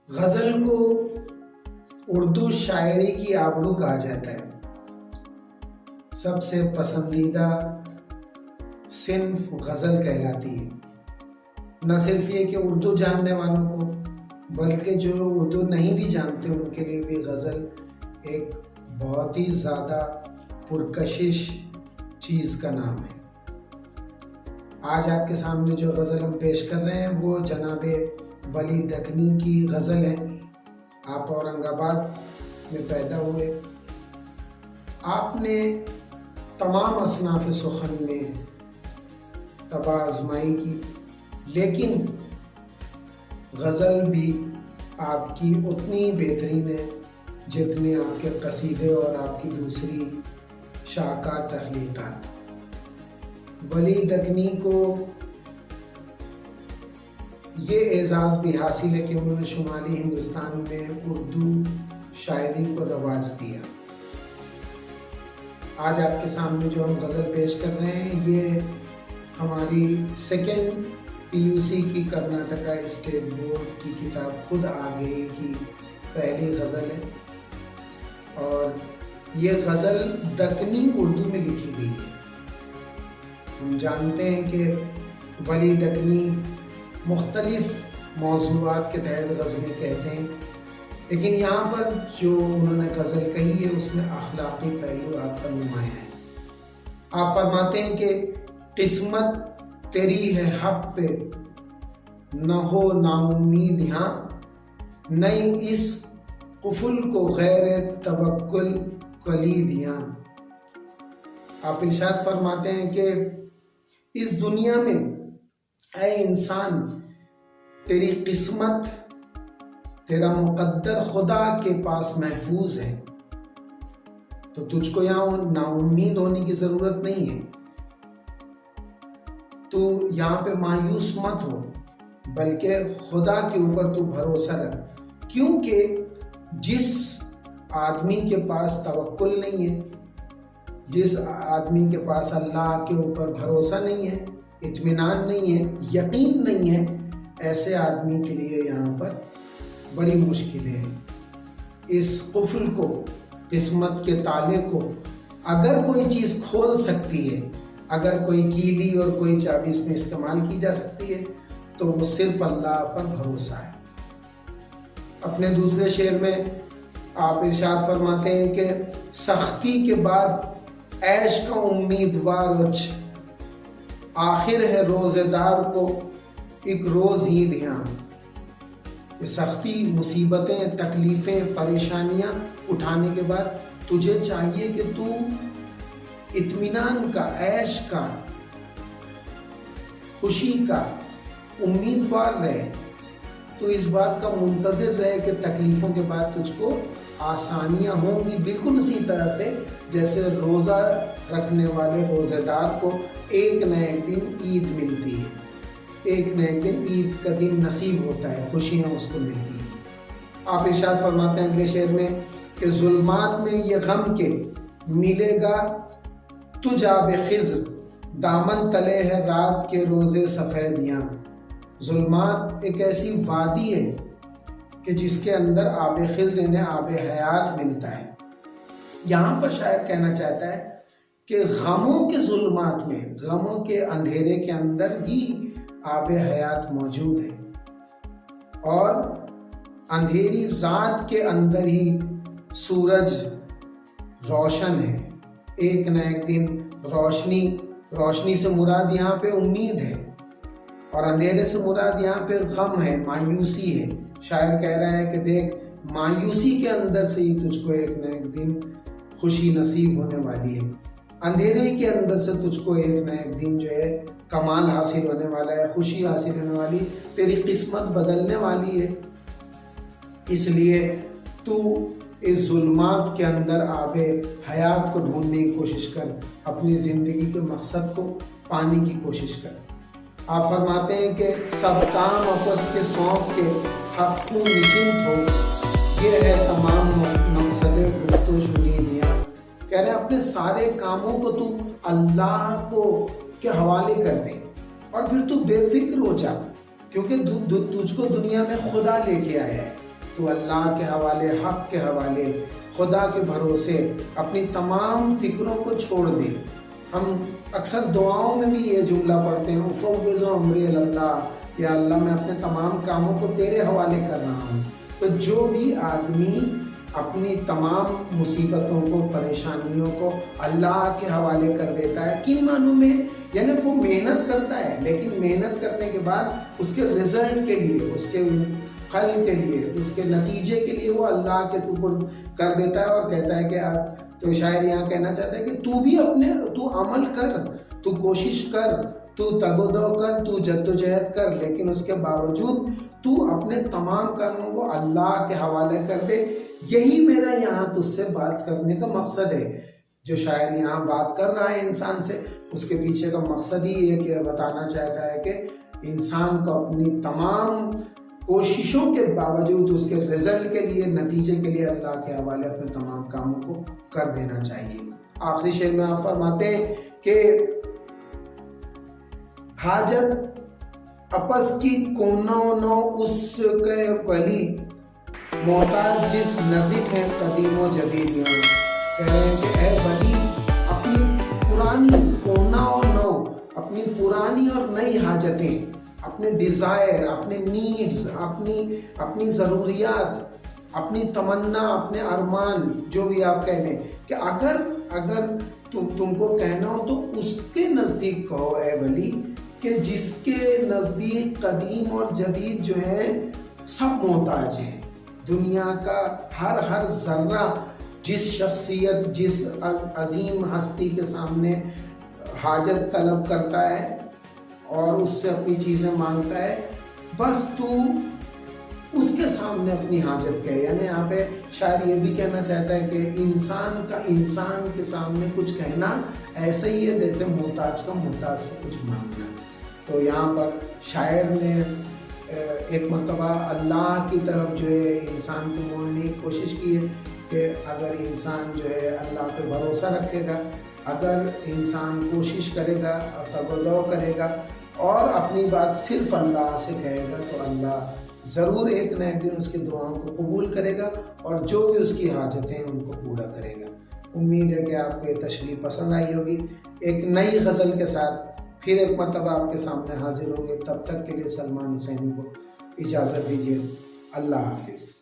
غزل کو اردو شاعری کی آبرو کہا جاتا ہے۔ سب سے پسندیدہ صنف غزل کہلاتی ہے۔ نہ صرف یہ کہ اردو جاننے والوں کو بلکہ جو اردو نہیں بھی جانتے ان کے لیے بھی غزل ایک بہت ہی زیادہ پرکشش چیز کا نام ہے۔ آج آپ کے سامنے جو غزل ہم پیش کر رہے ہیں وہ جناب ولی دکنی کی غزل ہے۔ آپ اورنگ آباد میں پیدا ہوئے۔ آپ نے تمام اصناف سخن میں طبع آزمائی کی، لیکن غزل بھی آپ کی اتنی بہترین ہے جتنے آپ کے قصیدے اور آپ کی دوسری شاہکار تخلیقات۔ ولی دکنی کو یہ اعزاز بھی حاصل ہے کہ انہوں نے شمالی ہندوستان میں اردو شاعری کو رواج دیا۔ آج آپ کے سامنے جو ہم غزل پیش کر رہے ہیں یہ ہماری سیکنڈ PUC کی کرناٹکا اسٹیٹ بورڈ کی کتاب خود آ گئی کی پہلی غزل ہے، اور یہ غزل دکنی اردو میں لکھی گئی ہے۔ ہم جانتے ہیں کہ ولی دکنی مختلف موضوعات کے تحت غزلیں کہتے ہیں، لیکن یہاں پر جو انہوں نے غزل کہی ہے اس میں اخلاقی پہلو آپ کا نمایاں ہے۔ آپ فرماتے ہیں کہ قسمت تیری ہے حق پہ، نہ ہو نا امید یہاں، نئی اس قفل کو غیر توکل کلید یہاں۔ آپ ارشاد فرماتے ہیں کہ اس دنیا میں اے انسان تیری قسمت تیرا مقدر خدا کے پاس محفوظ ہے، تو تجھ کو یہاں نا امید ہونے کی ضرورت نہیں ہے۔ تو یہاں پہ مایوس مت ہو، بلکہ خدا کے اوپر تو بھروسہ رکھ، کیونکہ جس آدمی کے پاس توکل نہیں ہے، جس آدمی کے پاس اللہ کے اوپر بھروسہ نہیں ہے، اطمینان نہیں ہے، یقین نہیں ہے، ایسے آدمی کے لیے یہاں پر بڑی مشکلیں ہیں۔ اس قفل کو، قسمت کے تالے کو اگر کوئی چیز کھول سکتی ہے، اگر کوئی کیلی اور کوئی چابی اس میں استعمال کی جا سکتی ہے تو وہ صرف اللہ پر بھروسہ ہے۔ اپنے دوسرے شعر میں آپ ارشاد فرماتے ہیں کہ سختی کے بعد عیش کا امیدوار اچھ، آخر ہے روزے دار کو ایک روز عید یہاں۔ یہ سختی، مصیبتیں، تکلیفیں، پریشانیاں اٹھانے کے بعد تجھے چاہیے کہ تو اطمینان کا، عیش کا، خوشی کا امیدوار رہے، تو اس بات کا منتظر رہے کہ تکلیفوں کے بعد تجھ کو آسانیاں ہوں گی، بالکل اسی طرح سے جیسے روزہ رکھنے والے روزے دار کو ایک نہ ایک دن عید ملتی ہے، ایک نہ ایک دن عید کا دن نصیب ہوتا ہے، خوشیاں اس کو ملتی ہیں۔ آپ ارشاد فرماتے ہیں اگلے شعر میں کہ ظلمات میں یہ غم کے ملے گا تجھ آب خضر، دامن تلے ہے رات کے روزے سفیدیاں۔ ظلمات ایک ایسی وادی ہے کہ جس کے اندر آب خضر انہیں آب حیات ملتا ہے۔ یہاں پر شاعر کہنا چاہتا ہے کہ غموں کے ظلمات میں، غموں کے اندھیرے کے اندر ہی آب حیات موجود ہے، اور اندھیری رات کے اندر ہی سورج روشن ہے۔ ایک نہ ایک دن روشنی سے مراد یہاں پہ امید ہے، اور اندھیرے سے مراد یہاں پہ غم ہے، مایوسی ہے۔ شاعر کہہ رہا ہے کہ دیکھ، مایوسی کے اندر سے ہی تجھ کو ایک نہ ایک دن خوشی نصیب ہونے والی ہے، اندھیرے کے اندر سے تجھ کو ایک نہ ایک دن جو ہے کمال حاصل ہونے والا ہے، خوشی حاصل ہونے والی، تیری قسمت بدلنے والی ہے۔ اس لیے تو اس ظلمات کے اندر آب حیات کو ڈھونڈنے کی کوشش کر، اپنی زندگی کے مقصد کو پانے کی کوشش کر۔ آپ فرماتے ہیں کہ سب کام آپس کے سونپ کے حق کو نشچت ہو، یہ ہے تمام مقصد گفت و شنیدیاں۔ کہہ رہے ہیں اپنے سارے کاموں کو تو اللہ کو کے حوالے کر دے، اور پھر تو بے فکر ہو جا، کیونکہ تجھ کو دنیا میں خدا لے کے آیا ہے۔ تو اللہ کے حوالے، حق کے حوالے، خدا کے بھروسے اپنی تمام فکروں کو چھوڑ دے۔ ہم اکثر دعاؤں میں بھی یہ جملہ پڑھتے ہیں، افوض امری اللہ، یا اللہ میں اپنے تمام کاموں کو تیرے حوالے کر رہا ہوں۔ تو جو بھی آدمی اپنی تمام مصیبتوں کو، پریشانیوں کو اللہ کے حوالے کر دیتا ہے، کن معنوں میں؟ یعنی وہ محنت کرتا ہے، لیکن محنت کرنے کے بعد اس کے رزلٹ کے لیے، اس کے حل کے لیے، اس کے نتیجے کے لیے وہ اللہ کے سپرد کر دیتا ہے اور کہتا ہے کہ تو شاعر یہاں کہنا چاہتا ہے کہ تو بھی تو عمل کر، تو کوشش کر، تو تگ و دو کر، تو جد و جہد کر، لیکن اس کے باوجود تو اپنے تمام کاموں کو اللہ کے حوالے کر دے۔ یہی میرا یہاں تجھ سے بات کرنے کا مقصد ہے۔ جو شاعر یہاں بات کر رہا ہے انسان سے، اس کے پیچھے کا مقصد ہی ہے کہ بتانا چاہتا ہے کہ انسان کو اپنی تمام کوششوں کے باوجود اس کے رزلٹ کے لیے، نتیجے کے لیے اللہ کے حوالے اپنے تمام کاموں کو کر دینا چاہیے۔ آخری شعر میں آپ فرماتے ہیں کہ حاجت اپس کی کونو نو اس کے ولی، محتاج جس نظم ہے قدیم و جدید۔ کہہ رہے ہیں کہ اے ولی، اپنی پرانی کونا و نو، اپنی پرانی اور نئی حاجتیں، اپنے ڈیزائر، اپنے نیڈز، اپنی ضروریات، اپنی تمنا، اپنے ارمان، جو بھی آپ کہہ لیں، کہ اگر تم کو کہنا ہو تو اس کے نزدیک کہو اے ولی، کہ جس کے نزدیک قدیم اور جدید جو ہے سب محتاج ہیں۔ دنیا کا ہر ذرہ جس شخصیت، جس عظیم ہستی کے سامنے حاجت طلب کرتا ہے اور اس سے اپنی چیزیں مانگتا ہے، بس تو اس کے سامنے اپنی حاجت کہے۔ یعنی یہاں پہ شاعر یہ بھی کہنا چاہتا ہے کہ انسان کا انسان کے سامنے کچھ کہنا ایسا ہی ہے جیسے محتاج کا محتاج سے کچھ مانگنا۔ تو یہاں پر شاعر نے ایک مرتبہ اللہ کی طرف جو ہے انسان کو موڑنے کی کوشش کی ہے کہ اگر انسان جو ہے اللہ پہ بھروسہ رکھے گا، اگر انسان کوشش کرے گا اور تگ و دو کرے گا اور اپنی بات صرف اللہ سے کہے گا، تو اللہ ضرور ایک نہ ایک دن اس کی دعاؤں کو قبول کرے گا اور جو بھی اس کی حاجتیں ہیں ان کو پورا کرے گا۔ امید ہے کہ آپ کو یہ تشریح پسند آئی ہوگی۔ ایک نئی غزل کے ساتھ پھر ایک مرتبہ آپ کے سامنے حاضر ہوں گے۔ تب تک کے لیے سلمان حسینی کو اجازت دیجیے۔ اللہ حافظ۔